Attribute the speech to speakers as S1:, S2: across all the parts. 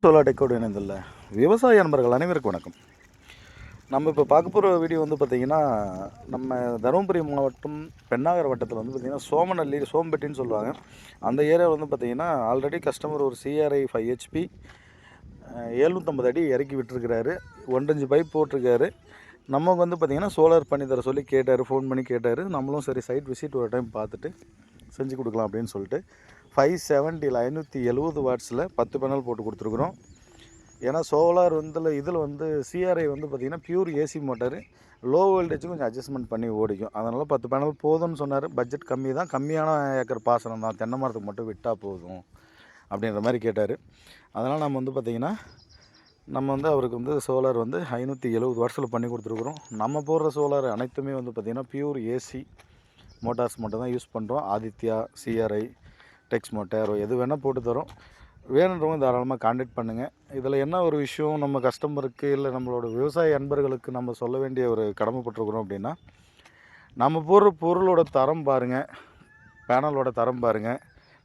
S1: Solar டெக்கோடு இணைந்துள்ள விவசாய நண்பர்கள் அனைவருக்கும் வணக்கம். நம்ம இப்போ பார்க்க போகிற வீடியோ வந்து பார்த்திங்கன்னா, நம்ம தருமபுரி மாவட்டம் பெண்ணாகரம் வட்டத்தில் வந்து பார்த்திங்கன்னா சோமநல்லி சோம்பெட்டின்னு சொல்லுவாங்க. அந்த ஏரியாவில் வந்து பார்த்திங்கன்னா ஆல்ரெடி கஸ்டமர் ஒரு சிஆர்ஐ 5 ஹெச்பி 750 அடி இறக்கி விட்டுருக்கிறாரு. 1.5 பைப் போட்டிருக்காரு. நமக்கு வந்து பார்த்திங்கன்னா சோலார் பண்ணி தர சொல்லி கேட்டார், ஃபோன் பண்ணி கேட்டார். நம்மளும் சரி சைட் விசிட் ஒரு டைம் பார்த்துட்டு செஞ்சு கொடுக்கலாம் அப்படின்னு சொல்லிட்டு 570 570 வாட்ஸில் 10 பேனல் போட்டு கொடுத்துருக்குறோம். ஏன்னா சோலார் இதில் வந்து சிஆர்ஐ வந்து பார்த்திங்கன்னா pure AC motor, low voltage கொஞ்சம் அட்ஜஸ்ட்மெண்ட் பண்ணி ஓடிக்கும். அதனால் 10 பேனல் போதும்னு சொன்னார். பட்ஜெட் கம்மி தான், கம்மியான ஏக்கர் பாசனம் தான், தென்னை மரத்துக்கு மட்டும் விட்டால் போதும் அப்படின்ற மாதிரி கேட்டார். அதனால் நம்ம வந்து பார்த்திங்கன்னா அவருக்கு வந்து சோலார் வந்து 570 வாட்ஸில் பண்ணி கொடுத்துருக்குறோம். நம்ம போடுற சோலார் அனைத்துமே வந்து பார்த்திங்கன்னா பியூர் ஏசி மோட்டார்ஸ் மட்டும் தான் யூஸ் பண்ணுறோம். ஆதித்யா, சிஆர்ஐ, டெக்ஸ் மோட்டார் எது வேணால் போட்டு தரோம். வேணுன்றவங்க தாராளமாக கான்டாக்ட் பண்ணுங்கள். இதில் என்ன ஒரு விஷயம், நம்ம கஸ்டமருக்கு இல்லை நம்மளோட விவசாய அன்பர்களுக்கு நம்ம சொல்ல வேண்டிய ஒரு கடமைப்பட்டிருக்கிறோம் அப்படின்னா, நம்ம போடுற பொருளோட தரம் பாருங்கள், பேனலோட தரம் பாருங்கள்,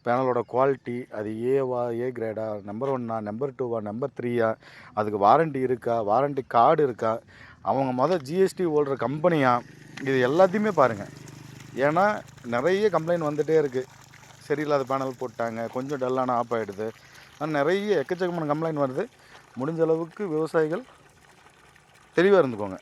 S1: பேனலோட குவாலிட்டி அது ஏவா, ஏ கிரேடா, நம்பர் 1ஆ, நம்பர் 2வா, நம்பர் 3ஆ, அதுக்கு வாரண்ட்டி இருக்கா, வாரண்ட்டி கார்டு இருக்கா, அவங்க ஜிஎஸ்டி ஓடுற கம்பெனியா, இது எல்லாத்தையுமே பாருங்கள். ஏன்னா நிறைய கம்ப்ளைண்ட் வந்துகிட்டே இருக்குது. சரியில்லாத பேனல் போட்டாங்க, கொஞ்சம் டல்லான ஆஃப் ஆகிடுது, ஆனால் நிறைய எக்கச்சக்கமான கம்ப்ளைண்ட் வருது. முடிஞ்ச அளவுக்கு விவசாயிகள் தெளிவாக இருந்துக்கோங்க.